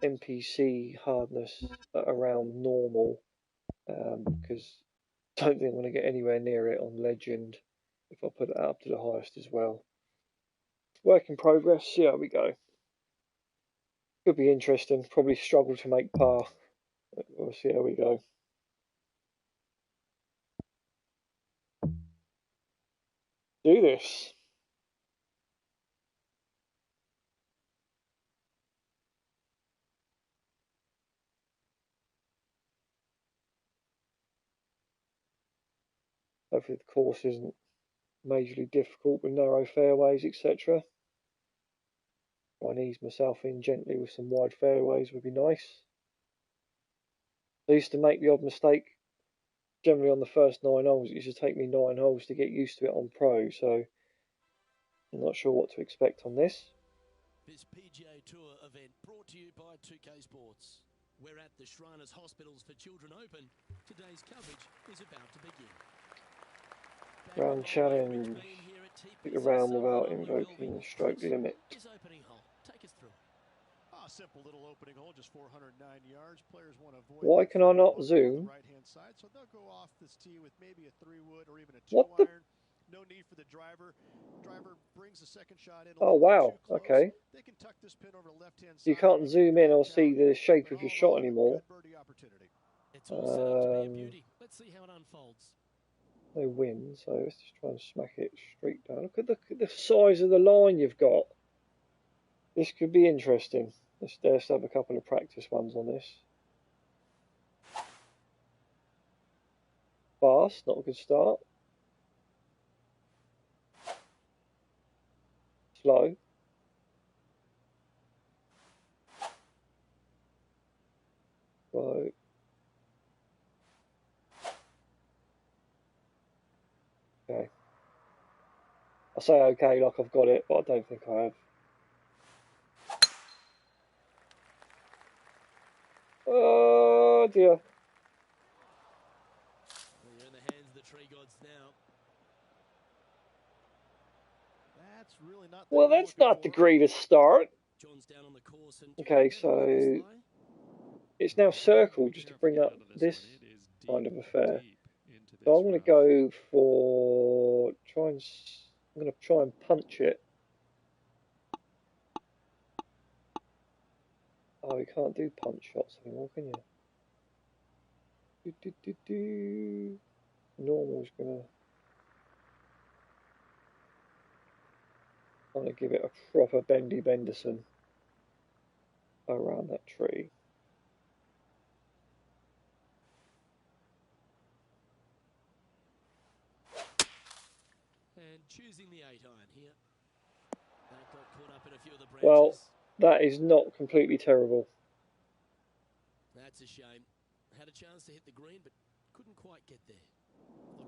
NPC hardness at around normal, because I don't think I'm going to get anywhere near it on legend if I put it up to the highest as well. Work in progress, see how we go. Could be interesting, probably struggle to make par. We'll see how we go. Do this. Hopefully the course isn't majorly difficult with narrow fairways, etc. Try and ease myself in gently with some wide fairways would be nice. I used to make the odd mistake generally on the first 9 holes. It used to take me 9 holes to get used to it on pro, so I'm not sure what to expect on this. This PGA Tour event brought to you by 2K Sports. We're at the Shriners Hospitals for Children Open. Today's coverage is about to begin. Round challenge. Pick a round without invoking the stroke limit. This opening hole, take us through. A simple little opening hole, just 409 yards. Players want to avoid. Why can I not zoom? Right-hand side, so they'll go off this tee with maybe a 3-wood or even a 2-iron. No need for the driver. Driver brings the second shot in. Oh wow, okay. They can tuck this pin over the left-hand side. You can't zoom in or see the shape of your shot anymore. It's all set up to be a beauty. Let's see how it unfolds. No wind, so let's just try and smack it straight down. Look at the size of the line you've got. This could be interesting. Let's have a couple of practice ones on this. Fast, not a good start. Slow. Slow. Okay. I say okay like I've got it, but I don't think I have. Oh dear. Well, you're in the hands of the tree gods now. That's really not. Well, that's not the greatest start. John's down on the course and okay, so it's now circled just to bring up this kind of affair. So I'm going to go for I'm going to try and punch it. Oh, you can't do punch shots anymore, can you? Normal's going to give it a proper bendy Benderson around that tree. And choosing the 8-iron here. That got caught up in a few of the branches. Well, that is not completely terrible. That's a shame. Had a chance to hit the green, but couldn't quite get there.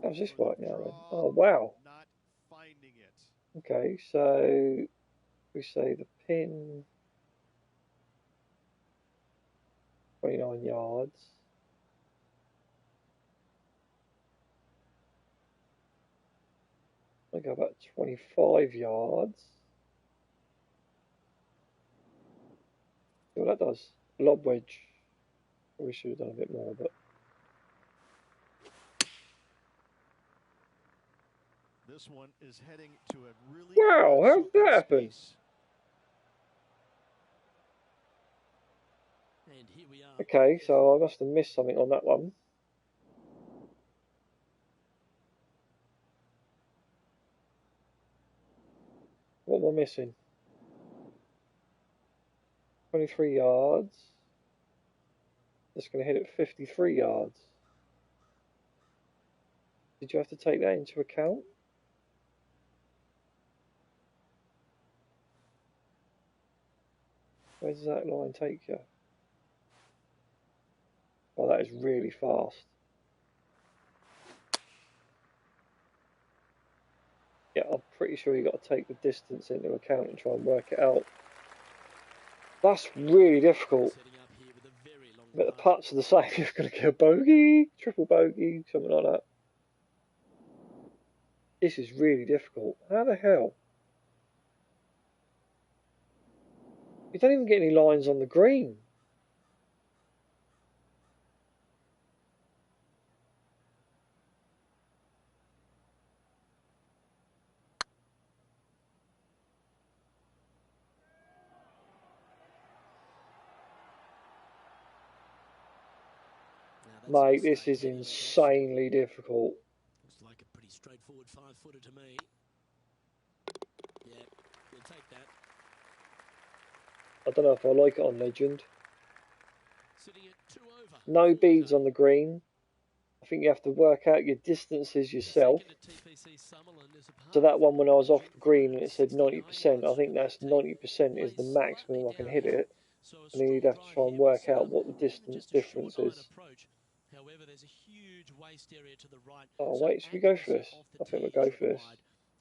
How's this work now then? Oh wow. Not finding it. Okay, so we say the pin 29 yards. I go about 25 yards. See what that does. Lob wedge. Probably should have done a bit more, but this one is heading to a really wow, how did that happen? And here we are. Okay, so I must have missed something on that one. What am I missing? 23 yards. Just going to hit it 53 yards. Did you have to take that into account? Where does that line take you? Oh, that is really fast. Yeah, I'm pretty sure you got to take the distance into account and try and work it out. That's really difficult. But the putts are the same. You're going to get a bogey, triple bogey, something like that. This is really difficult. How the hell? You don't even get any lines on the green. Mate, this is insanely difficult. Looks like a pretty straightforward 5-footer to me. Yeah, we'll take that. I don't know if I like it on Legend. Sitting at 2 over. No beads on the green. I think you have to work out your distances yourself. So that one, when I was off the green and it said 90%, I think that's 90% is the maximum I can hit it. And then you'd have to try and work out what the distance difference is. However, there's a huge waste area to the right. Oh wait, should we go for this? I think we'll go for this.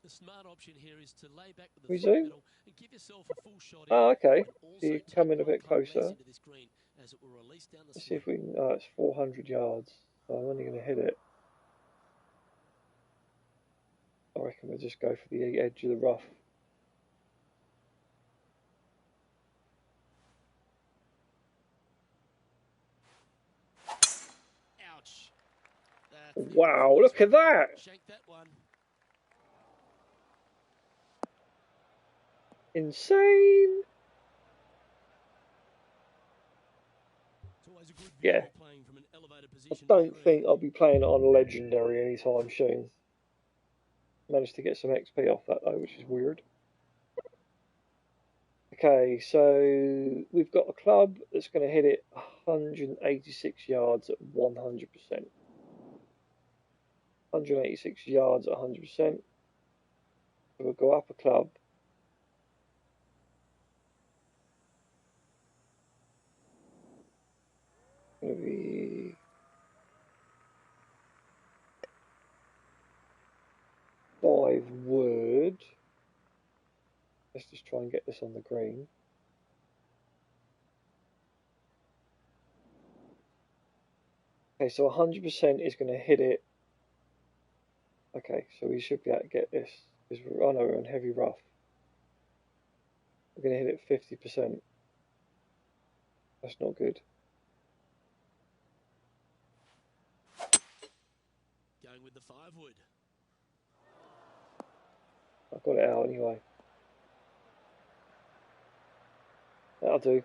The smart option here is to lay back with We the foot zoom? pedal and give yourself a full shot. Oh, okay. Also So you can come in a bit closer. this green as it will release down the Let's see if we can. Oh, it's 400 yards. So I'm only going to hit it. I reckon we'll just go for the edge of the rough. Ouch. Wow, look at that! Shank that one. Insane! Yeah. I don't think I'll be playing it on a Legendary anytime soon. Managed to get some XP off that though, which is weird. Okay, so we've got a club that's going to hit it 186 yards at 100%. 186 yards at 100%. So we'll go up a club. Going to be 5 wood. Let's just try and get this on the green. Okay, so 100% is going to hit it. Okay, so we should be able to get this. Because we're on heavy rough. We're going to hit it 50%. That's not good. Going with the 5 wood. I've got it out anyway. That'll do.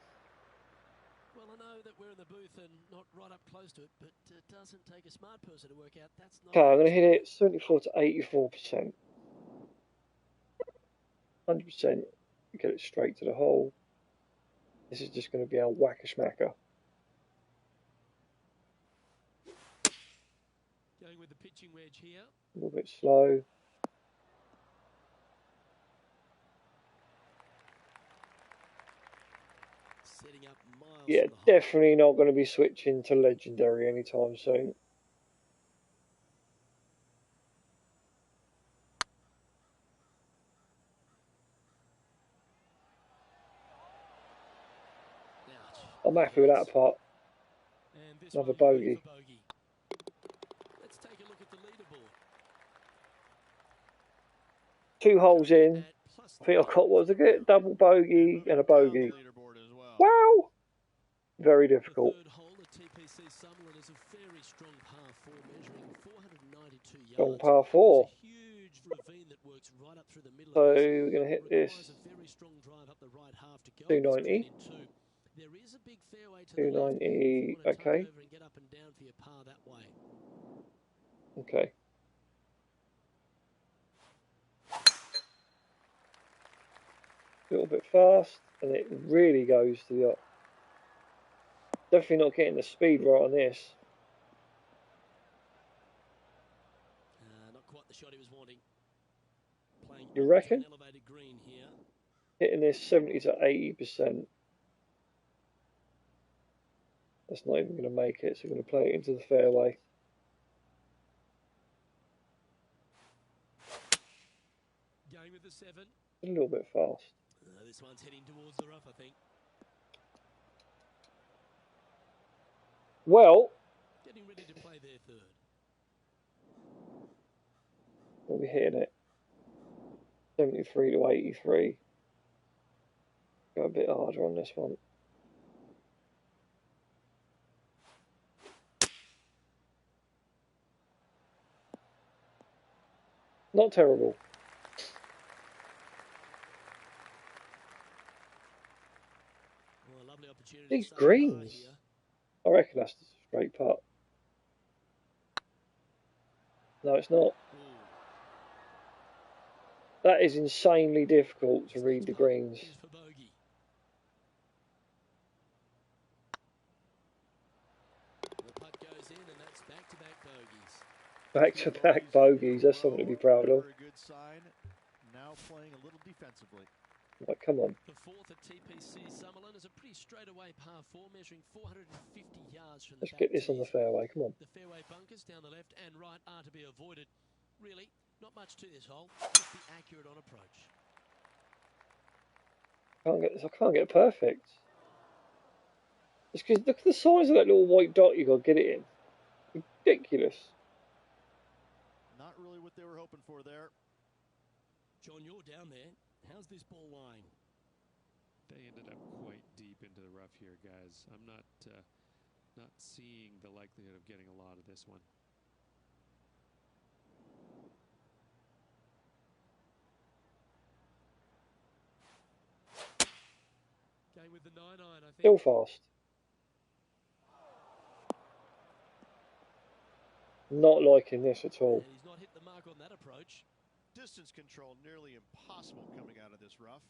Well, I know that we're in the booth and not right up close to it, but it doesn't take a smart person to work out that's not. Okay, I'm going to hit it 74 to 84%. 100%. Get it straight to the hole. This is just going to be our whack-a-schmacker. Going with the pitching wedge here. A little bit slow. Setting up miles. Yeah, definitely not going to be switching to Legendary anytime soon. I'm happy with that part. Another bogey. Let's take a look at the leaderboard. 2 holes in. I think I've got, what was it? Double bogey and a bogey. Wow! Very difficult. The third hole at TPC Summerlin is a very strong par 4 measuring 492 yards. Strong par 4. It's a huge ravine that works right up through the middle So of this. we're going to hit this. A very strong drive up the right half to go. 290. There is a big fairway to 290. the left. Okay. Over and get up and down for your par that way. Okay. A little bit fast, and it really goes to the up. Definitely not getting the speed right on this. Not quite the shot he was wanting. Playing You reckon? an elevated green here. Hitting this 70 to 80%. That's not even going to make it, so we're going to play it into the fairway. Going with the 7. A little bit fast. This one's heading towards the rough, I think. Well, getting ready to play their third. We'll be hitting it 73 to 83. Go a bit harder on this one. Not terrible. Well, a lovely opportunity. These greens. I reckon that's the straight putt. No, it's not. That is insanely difficult to read the greens. Back-to-back bogeys. That's something to be proud of. Now playing a little defensively. Like, come on. The fourth at TPC Summerlin is a pretty straightaway par 4, measuring 450 yards from the Let's get this on the fairway. Come on. The fairway bunkers down the left and right are to be avoided. Really, not much to this hole. Just be accurate on approach. I can't get perfect. It's because look at the size of that little white dot you got to get it in. Ridiculous. Not really what they were hoping for there. John, you're down there. How's this ball lying? They ended up quite deep into the rough here, guys. I'm not seeing the likelihood of getting a lot of this one. Going with the 9-iron, I think. Still fast. Not liking this at all. And he's not hit the mark on that approach. Distance control nearly impossible coming out of this rough.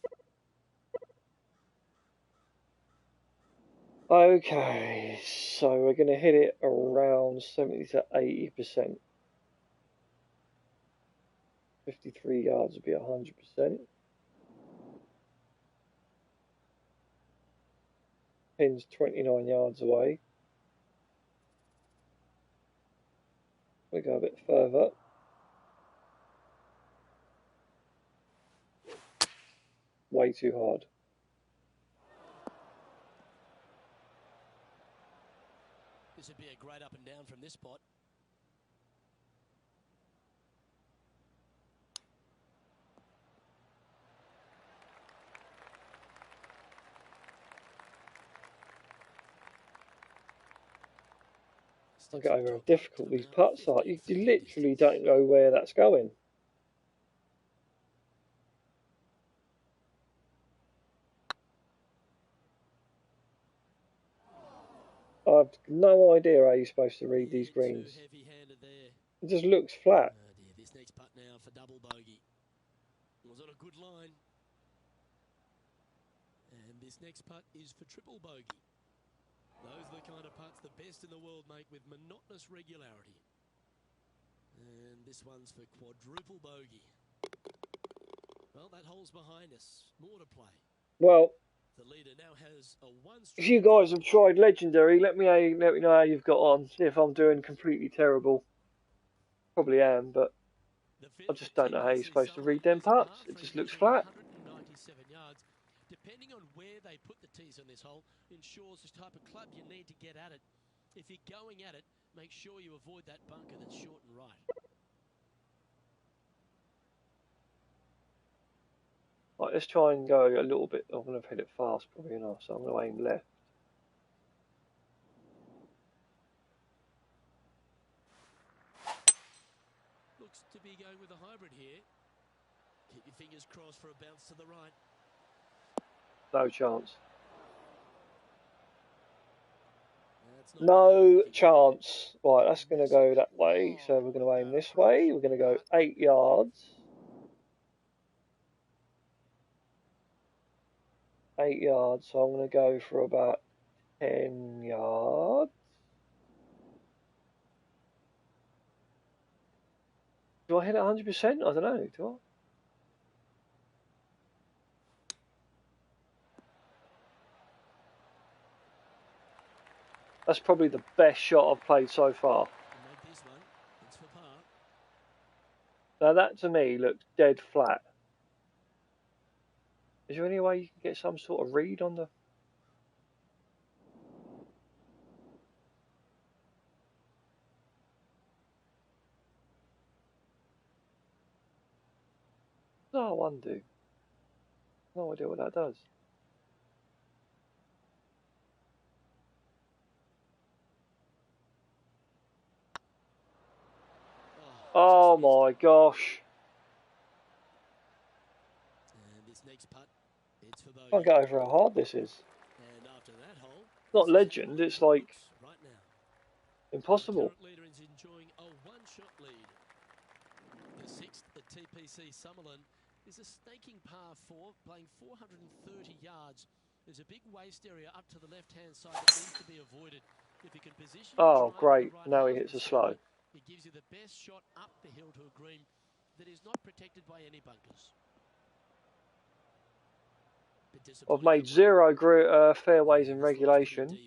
Okay, so we're going to hit it around 70 to 80%. 53 yards would be 100%. Pin's 29 yards away. We go a bit further. Way too hard. This would be a great up and down from this spot. I get over how difficult these putts are. You literally don't know where that's going. I've no idea how you're supposed to read these greens. It just looks flat. Oh dear, this next putt now for double bogey. Was on a good line. And this next putt is for triple bogey. Those are the kind of putts the best in the world make with monotonous regularity. And this one's for quadruple bogey. Well, that hole's behind us. More to play. Well, the leader now has a if you guys have tried Legendary, let me know how you've got on. See if I'm doing completely terrible. Probably am, but I just don't know how you're supposed to read them putts. It just looks flat. 197 yards. Depending on where they put the tees on this hole, ensures the type of club you need to get at it. If you're going at it, make sure you avoid that bunker that's short and right. Right, let's try and go a little bit. I'm going to hit it fast, probably enough, so I'm going to aim left. Looks to be going with a hybrid here. Keep your fingers crossed for a bounce to the right. No chance. No chance. Right, that's going to go that way. So we're going to aim this way. We're going to go 8 yards. 8 yards. So I'm going to go for about 10 yards. Do I hit it 100%? I don't know. Do I? That's probably the best shot I've played so far. Now that to me looked dead flat. Is there any way you can get some sort of read on the... No, I undo. No idea what that does. Oh my gosh. And this next putt, it's for bogey. I can't get over how hard this is. And after that hole, it's not legend, it's like right now. impossible. The current leader is enjoying a one-shot lead. PC Summerlin is a snaking par 4, playing 430 yards. There's a big waste area up to the left-hand side that needs to be avoided. If you can position your driver great. in the right Now he house hits a and slow. center, it gives you the best shot up the hill to a green that is not protected by any bunkers. I've made 0 fairways in regulation.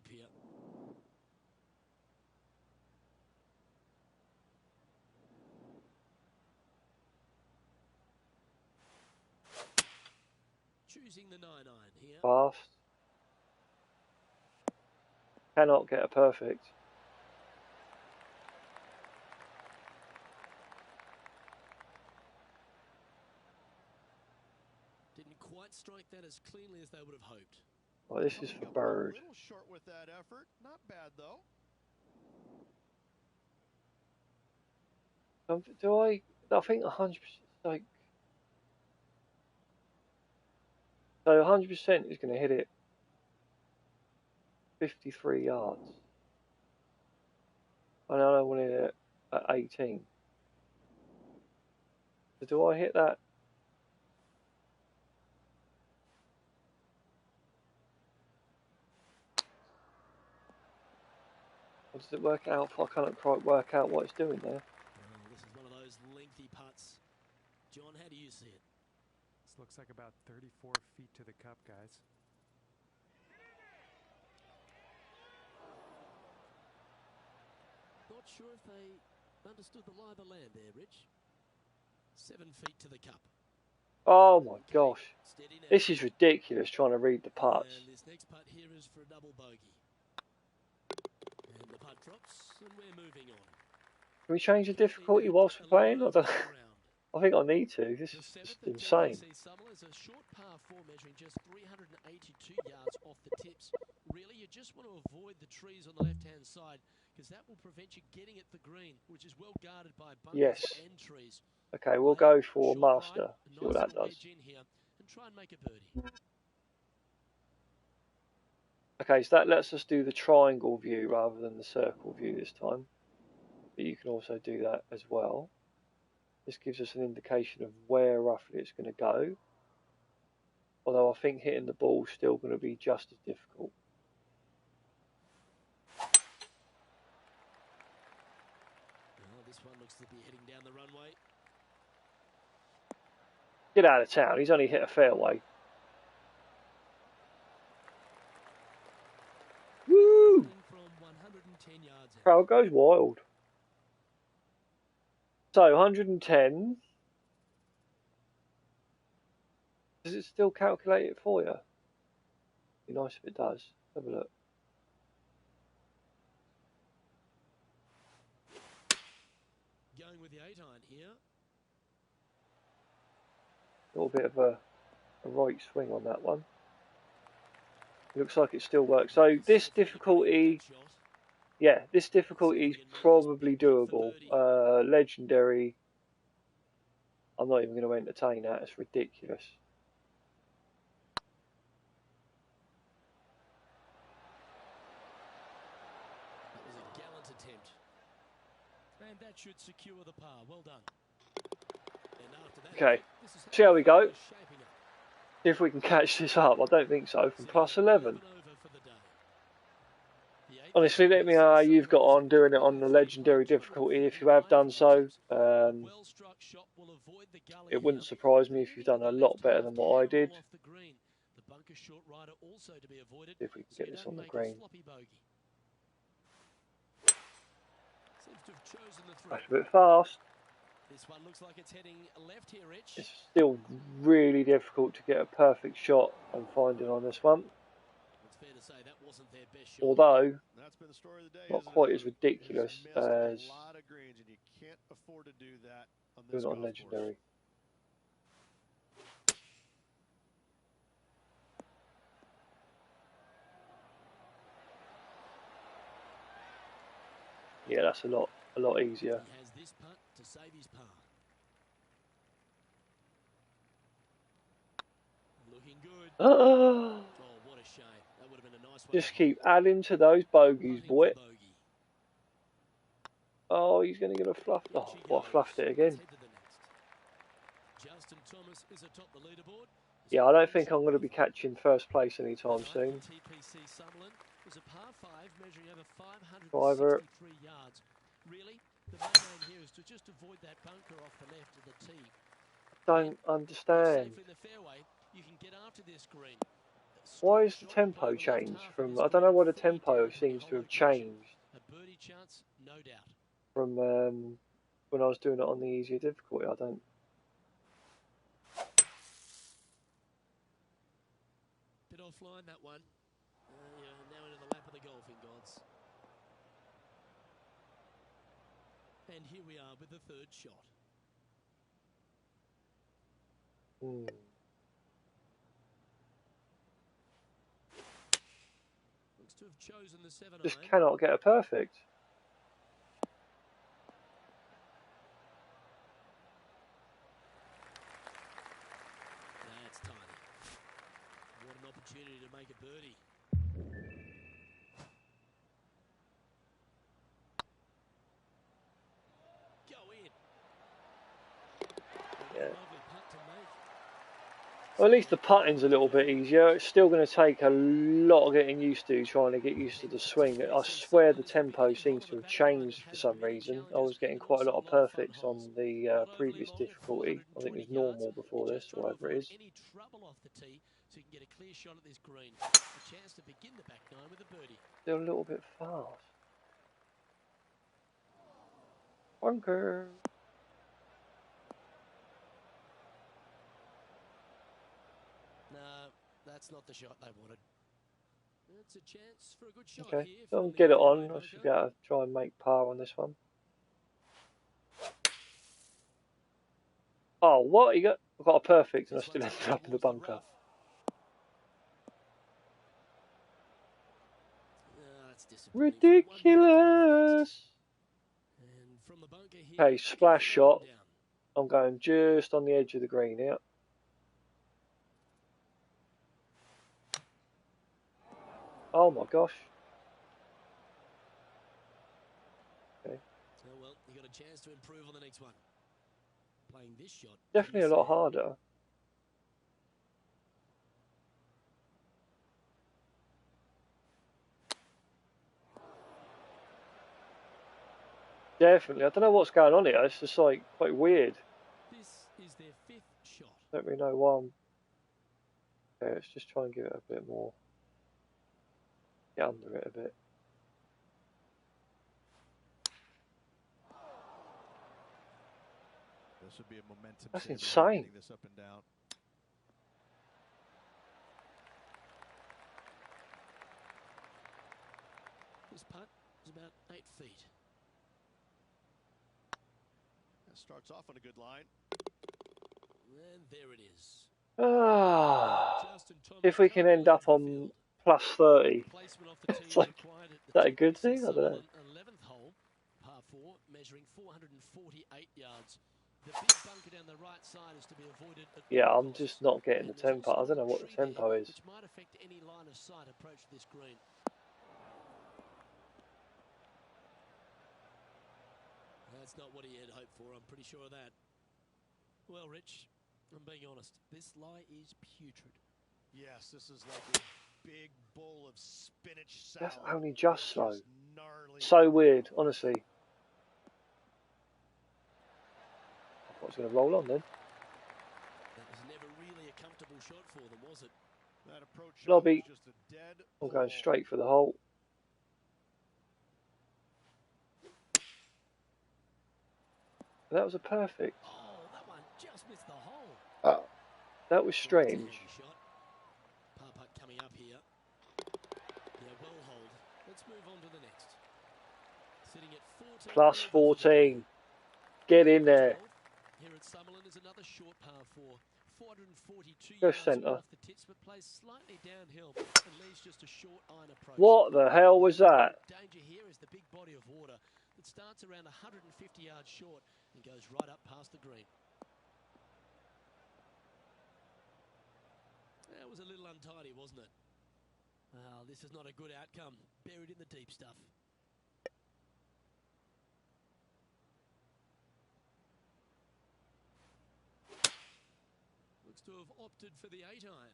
Choosing the 9-iron here. Fast. Cannot get a perfect. Didn't quite strike that as cleanly as they would have hoped. Well, this is for bird. A little short with that effort. Not bad though. Do I think 100% like. So 100% is going to hit it 53 yards. And I want it at 18. So do I hit that? Or does it work out? I can't quite work out what it's doing there. Oh, this is one of those lengthy putts. John, how do you see it? This looks like about 34 feet to the cup, guys. Not sure if they understood the lie of the land there, Rich. 7 feet to the cup. Oh my gosh. This is ridiculous trying to read the putts. And this next putt here is for a double bogey. And the putt drops, and we're moving on. Can we change the difficulty whilst we're playing? I think I need to. This is just insane. Summerlin is a short par 4 measuring just 382 yards off the tips. Really, you just want to avoid the trees on the left-hand side because that will prevent you getting at the green, which is well guarded by bunkers and trees. Okay, we'll go for master. See what that does. And try and make a birdie. Okay, so that lets us do the triangle view rather than the circle view this time. But you can also do that as well. This gives us an indication of where roughly it's going to go. Although I think hitting the ball is still going to be just as difficult. Well, this one looks to be heading down the runway. Get out of town. He's only hit a fairway. Woo! From 110 yards out. Crowd goes wild. So 110. Does it still calculate it for you? Be nice if it does. Have a look. Going with the 8-iron here. A little bit of a right swing on that one. It looks like it still works. So this difficulty, yeah, this difficulty is probably doable. Legendary, I'm not even going to entertain that. It's ridiculous. That was a gallant attempt. And that should secure the par. Well done. And after that, okay, see how we go. See if we can catch this up. I don't think so. From plus 11. Honestly, let me know how you've got on doing it on the legendary difficulty if you have done so. It wouldn't surprise me if you've done a lot better than what I did. If we can get this on the green. That's a bit fast. This one looks like it's heading left here, Rich. It's still really difficult to get a perfect shot I'm finding on this one. It's fair to say that wasn't their best shot. Although That's been the story of the day, not quite as ridiculous as a lot of greens, and you can't afford to do that on this doing it on legendary. Yeah, that's a lot easier. He has this putt to save his par. Looking good. Oh, what a shame. That would have been a nice one. Just keep adding to those bogeys, boy. Oh, he's going to get a fluff. Oh, well, I fluffed it again. Thomas is atop the leaderboard. Yeah, I don't think I'm going to be catching first place anytime soon. TPC Summerlin was a par 5 measuring over 563 Driver. yards. Really, the main aim here is to just avoid that bunker off the left of the tee. Don't understand. Safely in the fairway, you can get after this green. Why is the tempo changed from? I don't know why the tempo seems to have changed A birdie chance, no doubt. from when I was doing it on the easier difficulty. I don't. Bit offline that one. Yeah, now into the lap of the golfing gods. And here we are with the third shot. Looks to have chosen the 7 Just iron. cannot get a perfect. That's tiny. What an opportunity to make a birdie. Go in. Yeah. Lovely putt to make. Well, at least the putting's a little bit easier. It's still going to take a lot of getting used to, trying to get used to the swing. I swear the tempo seems to have changed for some reason. I was getting quite a lot of perfects on the previous difficulty. I think it was normal before this, or whatever it is. Any trouble off the tee, so you can get a clear shot at this green. A chance to begin the back nine with a birdie. Still a little bit fast. Bunker. No, that's not the shot they wanted. It's a chance for a good shot Okay, here. so I'll get it on. I should be able to try and make par on this one. Oh, what? I've got a perfect and I still ended up in the bunker. Ridiculous! Okay, splash shot. I'm going just on the edge of the green here. Oh my gosh. Okay. Oh well, you got a chance to improve on the next one. Playing this shot. Definitely a lot harder. Definitely. I don't know what's going on here. It's just like quite weird. This is their 5th shot. Don't really know why I'm... Okay, let's just try and give it a bit more. Get under it a bit. This would be a momentum. That's insane. This up and down. This putt is about 8 feet. That starts off on a good line. And there it is. If we can end up on plus 30, it's like, is that a good thing? I don't know. 11th hole, par 4, measuring 448 yards. The big bunker down the right side is to be avoided. Yeah, I'm just not getting the tempo. I don't know what the tempo is. Which might affect any line of sight approach to this green. That's not what he had hoped for, I'm pretty sure of that. Well, Rich, I'm being honest, this lie is putrid. Yes, this is like a big bowl of spinach salad. That's only just slow. Gnarly. So weird, honestly. I thought it was going to roll on then. That was never really a comfortable shot for them, was it? That approach shot Lobby. was just a dead I'm going ball. straight for the hole. That was a perfect. Oh, that one just missed the hole. Oh, that was strange. Par putt coming up here. Yeah, well hold. Let's move on to the next. Sitting at 14. Plus 14. Get in there. Here at Summerlin is another short par 4. 442 Go yards centre. off the tits, but plays slightly downhill and leaves just a short iron approach. What the hell was that? Danger here is the big body of water that starts around 150 yards short and goes right up past the green. That was a little untidy, wasn't it? Well, this is not a good outcome. Buried in the deep stuff. to have opted for the 8-iron.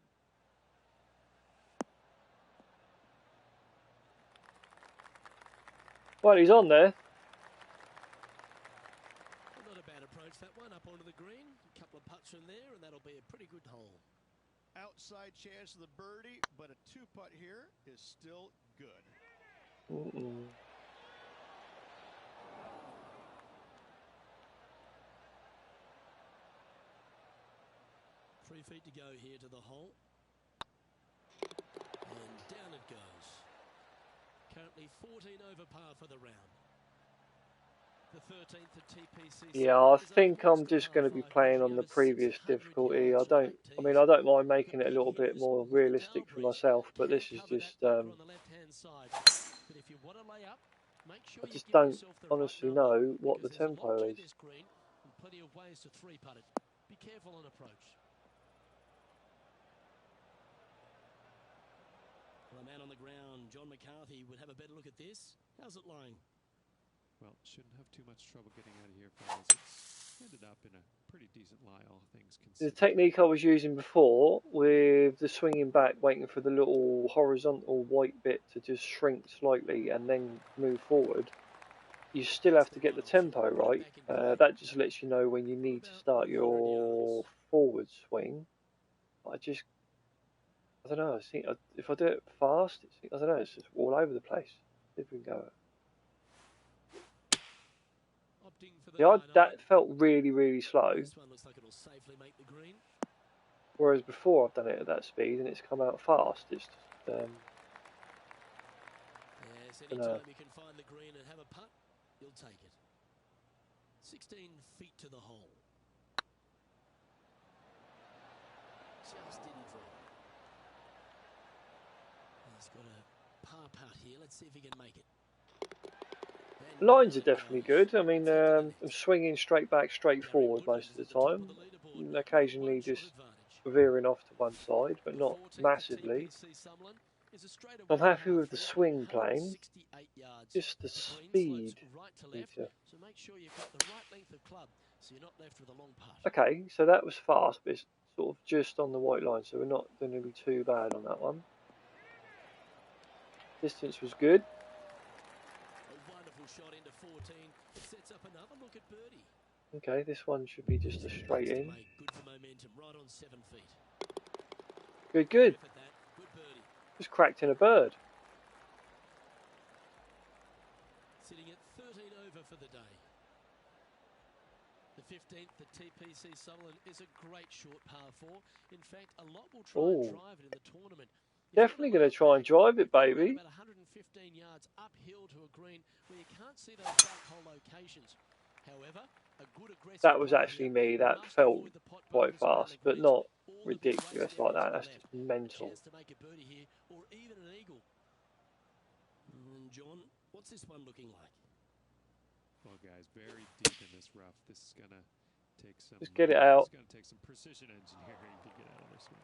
Well, he's on there. Not a bad approach, that one, up onto the green. A couple of putts from there, and that'll be a pretty good hole. Outside chance of the birdie, but a 2-putt here is still good. 3 feet to go here to the hole. And down it goes. Currently 14 over par for the round. The 13th at TPC. Yeah, I think I'm just going to be playing on the previous difficulty. I don't mind making it a little bit more realistic for myself, but this is just, I just don't honestly know what the tempo is. Plenty of ways to 3-putt it. Be careful on approach. Well, a man on the ground, John McCarthy, would have a better look at this. How's it lying? Well, shouldn't have too much trouble getting out of here, fellas. It's ended up in a pretty decent lie, all things considered. The technique I was using before, with the swinging back, waiting for the little horizontal white bit to just shrink slightly and then move forward, you still have to get the tempo right. That just lets you know when you need to start your forward swing. I don't know. I think if I do it fast, I don't know. It's just all over the place. See if we can go. Yeah, that felt really, really slow. This one looks like it'll safely make the green. Whereas before I've done it at that speed and it's come out fast. It's just, yes, anytime you can find the green and have a putt, you'll take it. 16 feet to the hole. Just didn't draw. He's got a par putt here. Let's see if he can make it. Lines are definitely good. I mean, I'm swinging straight back, straight forward most of the time. And occasionally just veering off to one side, but not massively. I'm happy with the swing plane. Just the speed. So make sure you've got the right length of club, so you're not left with a long putt. Okay, so that was fast, but it's sort of just on the white line, so we're not going to be too bad on that one. Distance was good. Shot into 14. It sets up another look at birdie. Okay, this one should be just a straight in. Good for momentum, right on 7 feet. Good, good. Good birdie. Just cracked in a bird. Sitting at 13 over for the day. The 15th at TPC Sutherland is a great short par 4. In fact, a lot will try and drive it in the tournament. Definitely going to try and drive it, baby. About 115 yards uphill to a green where you can't see those back hole locations. However, a good aggressive. That was actually me. That felt quite fast, but not ridiculous like that. That's just mental. To make a birdie here, or even an eagle. John, what's this one looking like? Well, guys, very deep in this rough. This is gonna take some. Just get it out. It's gonna take some precision engineering to get out of this one.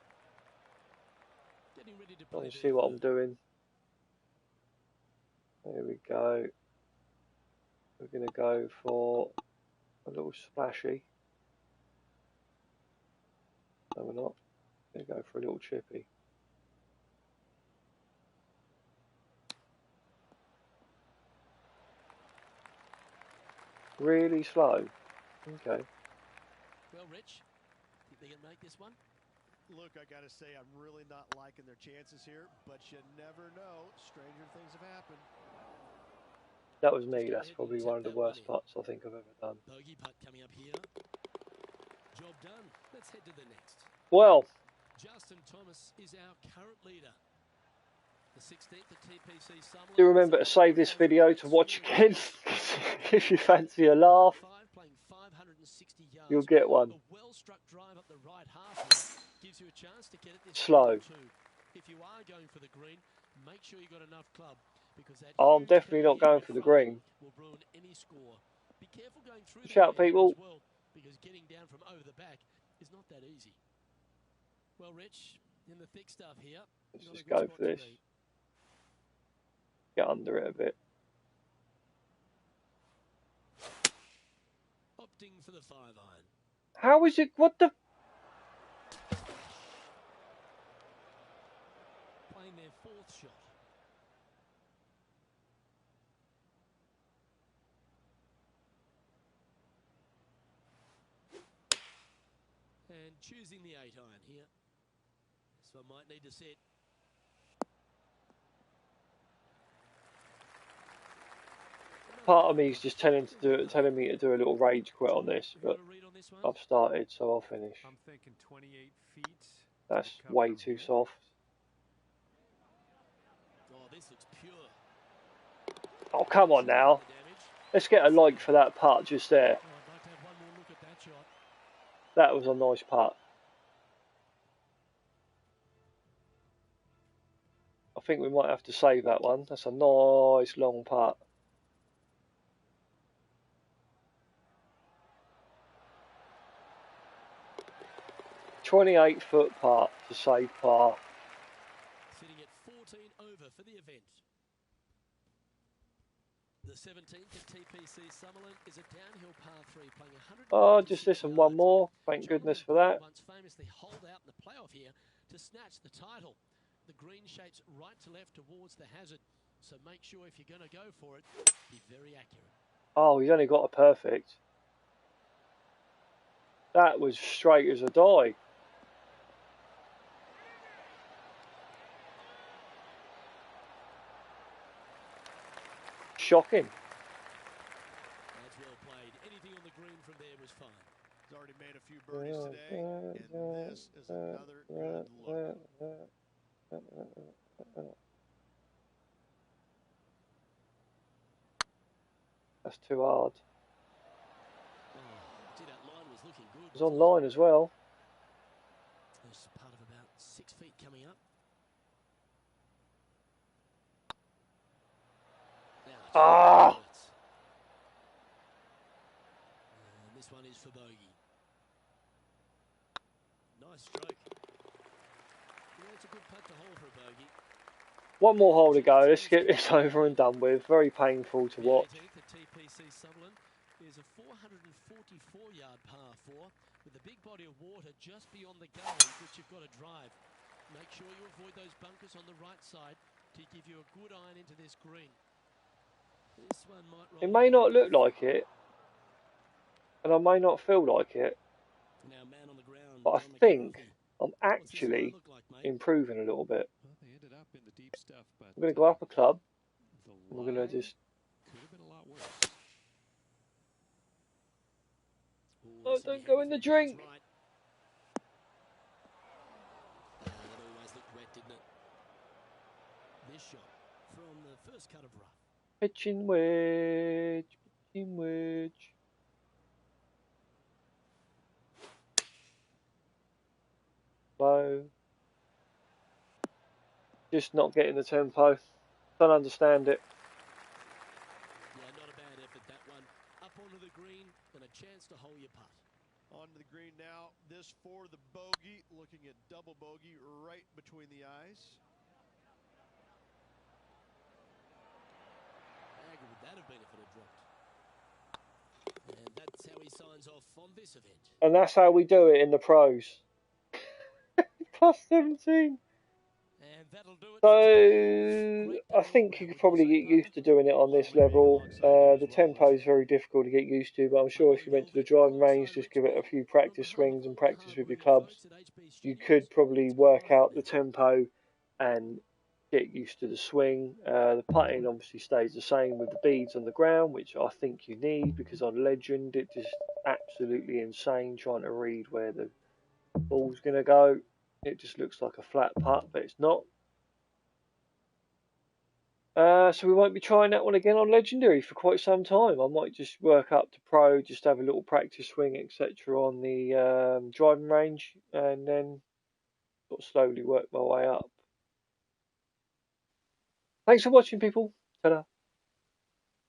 Getting ready to Let me see what I'm doing. There we go. We're going to go for a little splashy. No, we're not. We're going to go for a little chippy. Really slow. Okay. Well, Rich, think they can make this one? Look, I got to say, I'm really not liking their chances here, but you never know. Stranger things have happened. That was me. That's probably one of the worst putts I think I've ever done. Bogey putt coming up here. Job done. Let's head to the next. Well, Justin Thomas is our current leader. The 16th at TPC Summerlin. Do remember to save this video to watch again. If you fancy a laugh, you'll get one. A well-struck drive up the right half gives you a chance to get it this slow. If you are going for the green, make sure you got enough club because that I'm definitely not going for the green. Will ruin any score. Be careful going through the shout, people. as well, because getting down from over the back is not that easy. Well, Rich, in the thick stuff here. Let's just go for this. Get under it a bit. Opting for the 5-iron. How is it? What the? And choosing the 8-iron here. This one might need to set. Part of me is just telling me to do a little rage quit on this, but I've started, so I'll finish. I'm thinking 28 feet. That's way too soft. Oh, this looks pure. Oh, come on now. Let's get a like for that putt just there. Oh, I'd like to have one more look at that shot. That was a nice putt. I think we might have to save that one. That's a nice long putt. "28-foot putt to save par." Sitting at 14 over for the event. The 17th at TPC Summerlin is a downhill par 3 playing 100. Oh, just this and one more. Thank goodness for that. Once famously holed out in the playoff here to snatch the title. The green shapes right to left towards the hazard, so make sure if you're going to go for it, be very accurate. Oh, he's only got a perfect. That was straight as a die. Shocking. That's well played. Anything on the green from there was fine. He's already made a few birdies today, and this is another good look. That's too hard. Oh, see, that line was looking good. It was on line as well. There's part of about 6 feet coming up. Ah! And this one is for bogey. Nice stroke. Yeah, it's a good putt to hold for a bogey. One more hole to go. Let's get this over and done with. Very painful to watch. The TPC Summerlin is a 444-yard par 4 with a big body of water just beyond the gully, which you've got to drive. Make sure you avoid those bunkers on the right side to give you a good iron into this green. This one might roll. It may not look like it, and I may not feel like it, now, man on the ground, but I think I'm actually improving a little bit. Well, they ended up in the deep stuff, but I'm going to go up a club. We're going to just. Could have been a lot worse. Oh, don't go in the drink. Right. That always looked wet, didn't it? This shot from the first cut of rough. Pitching wedge. Pitching wedge. Low. Just not getting the tempo. Don't understand it. Yeah, not a bad effort, that one. Up onto the green and a chance to hold your putt. Onto the green now. This for the bogey. Looking at double bogey right between the eyes. How good would that have been if it had dropped? And that's how he signs off on this event. And that's how we do it in the pros. Plus 17. And that'll do it. So I think you could probably get used to doing it on this level. The tempo is very difficult to get used to, but I'm sure if you went to the driving range, just give it a few practice swings and practice with your clubs, you could probably work out the tempo and get used to the swing. The putting obviously stays the same with the beads on the ground, which I think you need, because on Legend it's just absolutely insane trying to read where the ball's going to go. It just looks like a flat putt, but it's not. So we won't be trying that one again on Legendary for quite some time. I might just work up to Pro, just have a little practice swing, etc. on the driving range, and then sort of slowly work my way up. Thanks for watching, people. Ta-da.